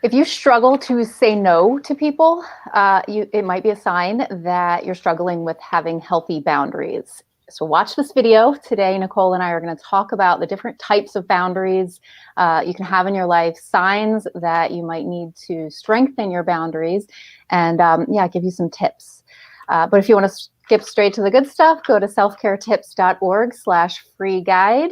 If you struggle to say no to people, it might be a sign that you're struggling with having healthy boundaries. So watch this video. Today, Nicole and I are going to talk about the different types of boundaries you can have in your life, signs that you might need to strengthen your boundaries, and give you some tips. But if you want to skip straight to the good stuff, go to selfcaretips.org/free guide.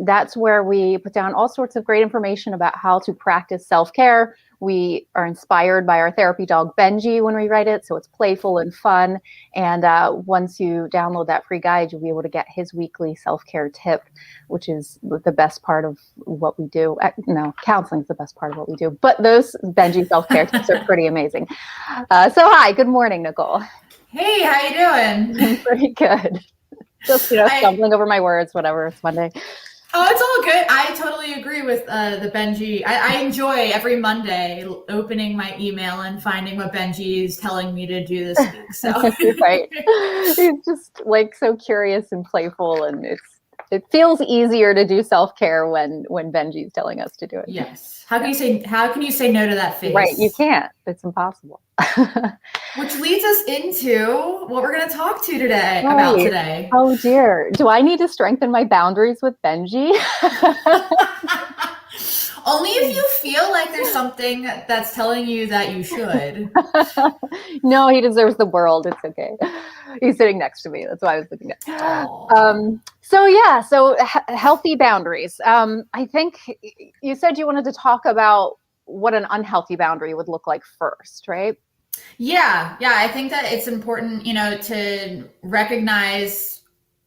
That's where we put down all sorts of great information about how to practice self-care. We are inspired by our therapy dog, Benji, when we write it, so it's playful and fun. And once you download that free guide, you'll be able to get his weekly self-care tip, which is the best part of what we do. No, counseling is the best part of what we do, but those Benji self-care tips are pretty amazing. So hi, good morning, Nicole. Hey, how you doing? I'm pretty good. Just, stumbling over my words, whatever, it's Monday. Oh, it's all good. I totally agree with the Benji. I enjoy every Monday opening my email and finding what Benji is telling me to do this week. So right. He's just like so curious and playful, and it feels easier to do self-care when Benji's telling us to do it. Yes. How can you say no to that face? Right, you can't. It's impossible. Which leads us into what we're going to talk to about today. Oh dear. Do I need to strengthen my boundaries with Benji? Only if you feel like there's something that's telling you that you should. No, he deserves the world. It's okay. He's sitting next to me. That's why I was looking at. So healthy boundaries. I think you said you wanted to talk about what an unhealthy boundary would look like first, right? Yeah. I think that it's important, to recognize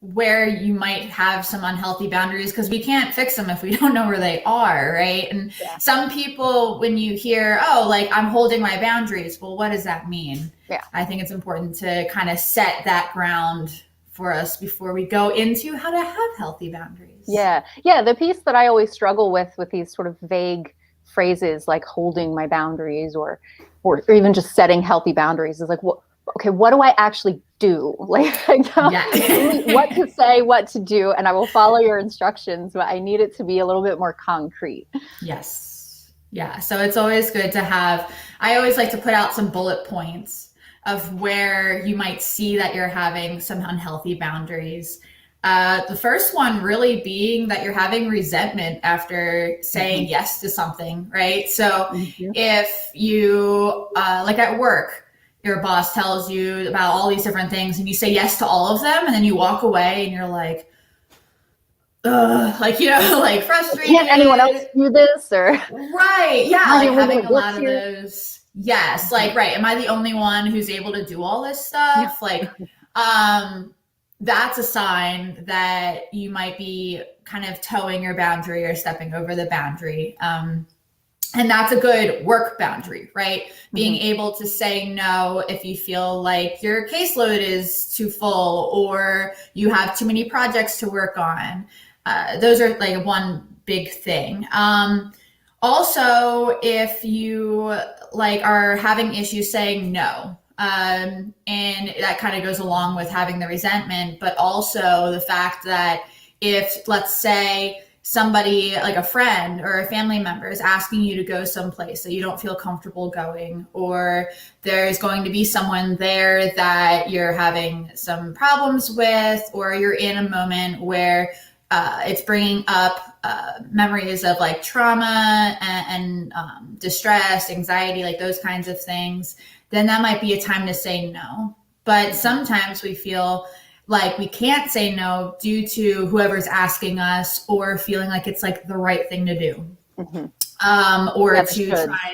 where you might have some unhealthy boundaries, because we can't fix them if we don't know where they are, right? And some people, when you hear, I'm holding my boundaries, well, what does that mean? Yeah. I think it's important to kind of set that ground for us before we go into how to have healthy boundaries. Yeah. The piece that I always struggle with these sort of vague phrases like holding my boundaries or even just setting healthy boundaries is like, what do I actually do? What to say, what to do, and I will follow your instructions, but I need it to be a little bit more concrete. Yes. Yeah. So it's always good to I always like to put out some bullet points of where you might see that you're having some unhealthy boundaries. The first one really being that you're having resentment after saying yes to something, right? So if you, like at work, your boss tells you about all these different things and you say yes to all of them, and then you walk away and you're like, frustrated. Can't anyone else do this? Or right. Yeah. Having a lot of those. Yes. Right. Am I the only one who's able to do all this stuff? That's a sign that you might be kind of towing your boundary or stepping over the boundary. And that's a good work boundary, right? Being able to say no if you feel like your caseload is too full or you have too many projects to work on. Those are like one big thing. Also, if you are having issues saying no, and that kind of goes along with having the resentment, but also the fact that if, let's say, somebody like a friend or a family member is asking you to go someplace that you don't feel comfortable going, or there's going to be someone there that you're having some problems with, or you're in a moment where it's bringing up memories of trauma and distress, anxiety, those kinds of things, then that might be a time to say no. But sometimes we feel like we can't say no due to whoever's asking us, or feeling like it's the right thing to do.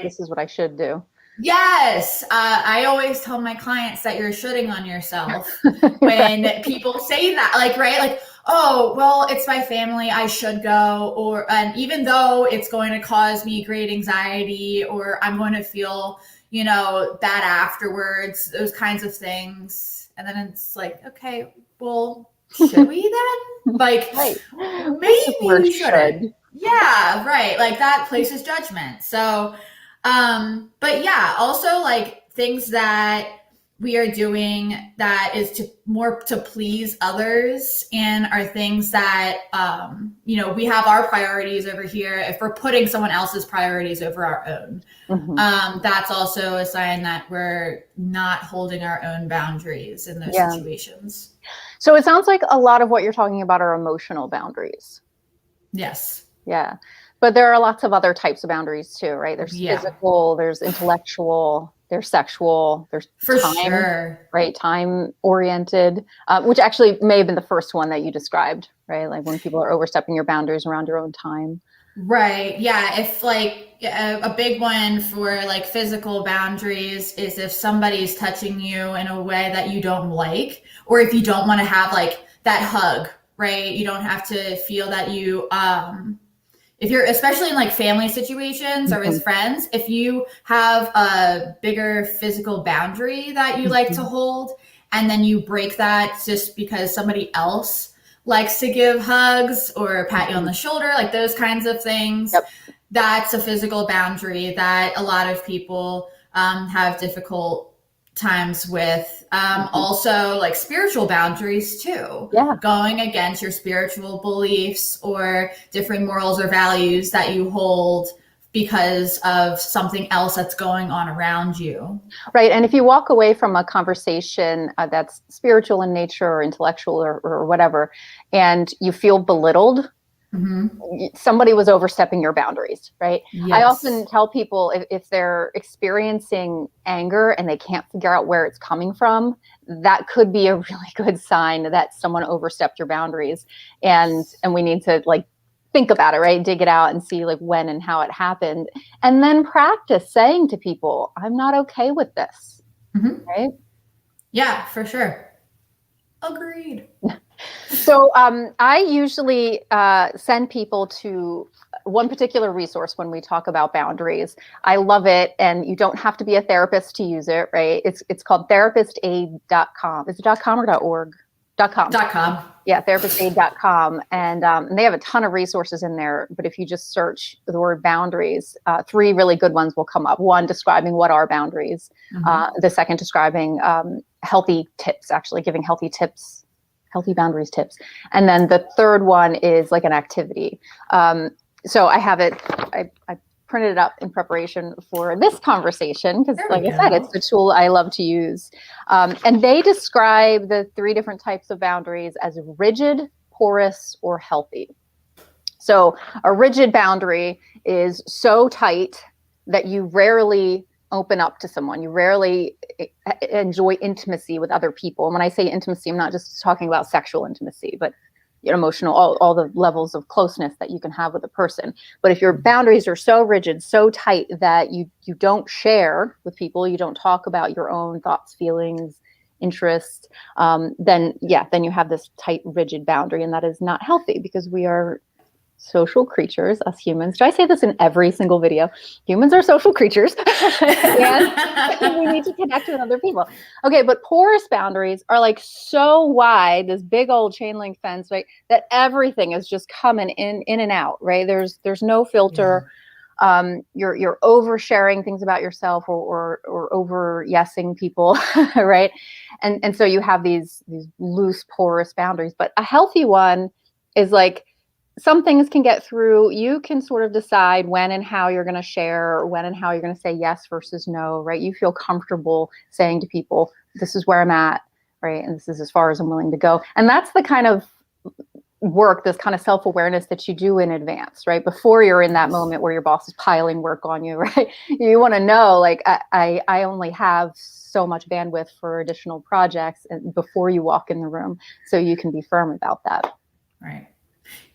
This is what I should do. Yes. I always tell my clients that you're shoulding on yourself when people say that, oh, well, it's my family, I should go. And even though it's going to cause me great anxiety, or I'm going to feel, bad afterwards, those kinds of things. And then it's okay, well, should we then? Right. Maybe we should. Yeah, right. That places judgment. So, but yeah, also things that we are doing that is to please others, and are things that, we have our priorities over here. If we're putting someone else's priorities over our own, that's also a sign that we're not holding our own boundaries in those situations. So it sounds like a lot of what you're talking about are emotional boundaries. Yes. Yeah. But there are lots of other types of boundaries too, right? There's physical, there's intellectual, there's sexual, there's time, right? Time oriented, which actually may have been the first one that you described, right? Like when people are overstepping your boundaries around your own time. Right. Yeah. If like a big one for like physical boundaries is if somebody's touching you in a way that you don't like, or if you don't want to have like that hug, right? You don't have to feel that you, if you're, especially in like family situations or with friends, if you have a bigger physical boundary that you like to hold, and then you break that just because somebody else likes to give hugs or pat you on the shoulder, like those kinds of things, that's a physical boundary that a lot of people have difficult times with. Also like spiritual boundaries too, going against your spiritual beliefs or different morals or values that you hold because of something else that's going on around you. Right. And if you walk away from a conversation that's spiritual in nature or intellectual or whatever, and you feel belittled, somebody was overstepping your boundaries, right? I often tell people if they're experiencing anger and they can't figure out where it's coming from, that could be a really good sign that someone overstepped your boundaries. And we need to like think about it, right? Dig it out and see like when and how it happened. And then practice saying to people, I'm not okay with this, right? Yeah, for sure. Agreed. So I usually send people to one particular resource when we talk about boundaries. I love it, and you don't have to be a therapist to use it, right? It's called therapistaid.com. Is it .com or .org? .com. .com. Yeah, therapistaid.com. And they have a ton of resources in there. But if you just search the word boundaries, 3 really good ones will come up. One describing what are boundaries. The second describing healthy tips, actually giving healthy tips, healthy boundaries tips. And then the third one is like an activity. So I have it, I printed it up in preparation for this conversation because, like I said, it's the tool I love to use. And they describe the 3 different types of boundaries as rigid, porous, or healthy. So a rigid boundary is so tight that you rarely open up to someone. You rarely enjoy intimacy with other people. And when I say intimacy, I'm not just talking about sexual intimacy, but emotional, all the levels of closeness that you can have with a person. But if your boundaries are so rigid, so tight that you don't share with people, you don't talk about your own thoughts, feelings, interests, then you have this tight, rigid boundary, and that is not healthy because we are social creatures, us humans. Do I say this in every single video? Humans are social creatures and we need to connect with other people. Okay, but porous boundaries are like so wide, this big old chain link fence, right? That everything is just coming in and out, right? There's no filter. You're oversharing things about yourself or over yesing people, right? And so you have these loose, porous boundaries. But a healthy one is like, some things can get through. You can sort of decide when and how you're going to share, or when and how you're going to say yes versus no, right? You feel comfortable saying to people, this is where I'm at, right? And this is as far as I'm willing to go. And that's the kind of work, this kind of self-awareness that you do in advance, right? Before you're in that moment where your boss is piling work on you, right? You want to know, like, I only have so much bandwidth for additional projects, and before you walk in the room, so you can be firm about that. Right.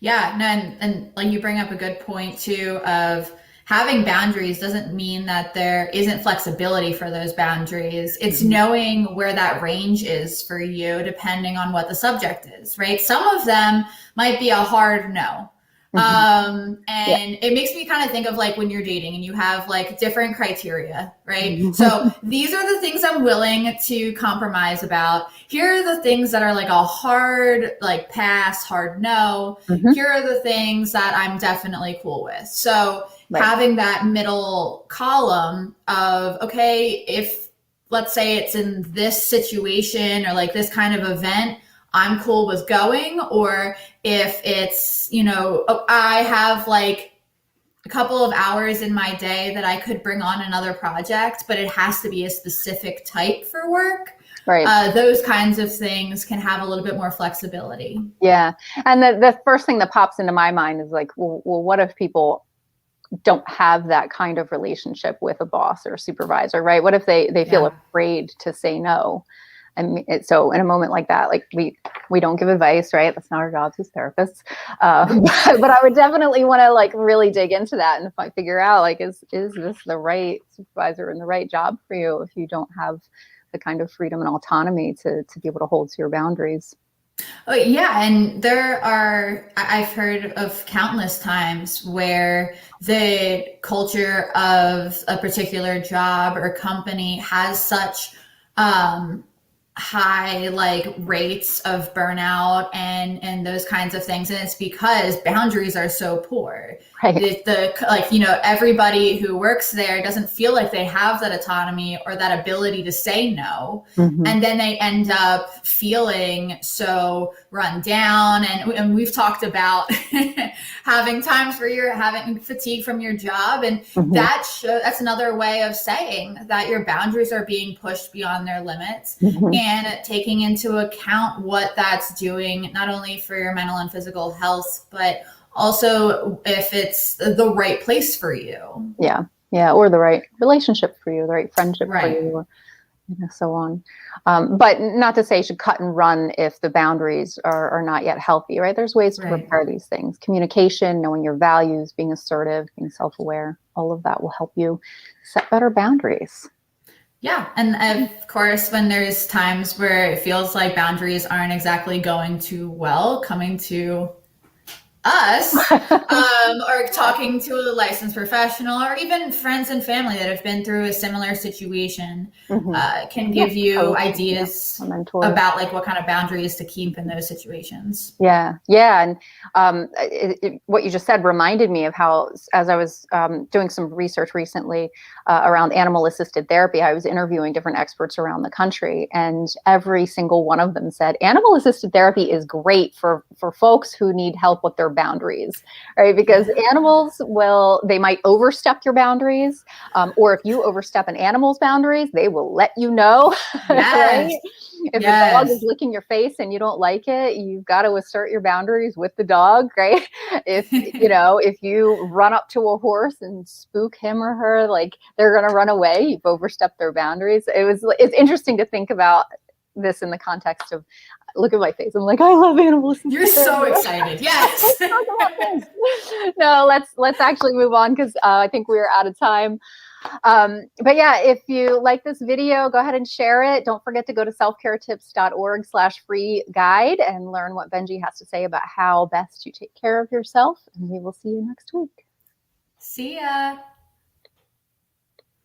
Yeah, no, and like you bring up a good point too of having boundaries doesn't mean that there isn't flexibility for those boundaries. It's knowing where that range is for you depending on what the subject is, right? Some of them might be a hard no. It makes me kind of think of like when you're dating and you have like different criteria, right? So these are the things I'm willing to compromise about. Here are the things that are like a hard, like pass, hard no. Here are the things that I'm definitely cool with. So having that middle column of, okay, if let's say it's in this situation or like this kind of event, I'm cool with going. Or if it's, you know, I have like a couple of hours in my day that I could bring on another project, but it has to be a specific type for work. Right. Those kinds of things can have a little bit more flexibility. Yeah. And the first thing that pops into my mind is like, well, what if people don't have that kind of relationship with a boss or a supervisor, right? What if they feel afraid to say no? And so in a moment like that, like we don't give advice, right? That's not our jobs as therapists. But I would definitely want to like really dig into that and figure out like, is this the right supervisor and the right job for you if you don't have the kind of freedom and autonomy to be able to hold to your boundaries? Oh, yeah. And I've heard of countless times where the culture of a particular job or company has such high like rates of burnout and those kinds of things, and it's because boundaries are so poor. Right. The like, you know, everybody who works there doesn't feel like they have that autonomy or that ability to say no. Mm-hmm. And then they end up feeling so run down. And we've talked about having times where you're having fatigue from your job, and Mm-hmm. that's another way of saying that your boundaries are being pushed beyond their limits. Mm-hmm. And taking into account what that's doing, not only for your mental and physical health, but also if it's the right place for you. Yeah. Yeah. Or the right relationship for you, the right friendship for Right. you, or so on. But not to say you should cut and run if the boundaries are not yet healthy, right? There's ways to repair these things. Communication, knowing your values, being assertive, being self-aware, all of that will help you set better boundaries. Yeah. And of course, when there's times where it feels like boundaries aren't exactly going too well, coming to us or talking to a licensed professional or even friends and family that have been through a similar situation can give you ideas about like what kind of boundaries to keep in those situations. Yeah. And what you just said reminded me of how, as I was doing some research recently around animal assisted therapy, I was interviewing different experts around the country, and every single one of them said animal assisted therapy is great for folks who need help with their boundaries, right? Because animals they might overstep your boundaries, or if you overstep an animal's boundaries, they will let you know. Yes. Right? If the dog is licking your face and you don't like it, you've got to assert your boundaries with the dog, right? If you run up to a horse and spook him or her, like they're going to run away. You've overstepped their boundaries. It's interesting to think about this in the context of, look at my face. I'm like, I love animals. You're so excited. Yes. Let's talk about this. No, let's actually move on because I think we're out of time. But yeah, if you like this video, go ahead and share it. Don't forget to go to selfcaretips.org/free guide and learn what Benji has to say about how best to take care of yourself. And we will see you next week. See ya.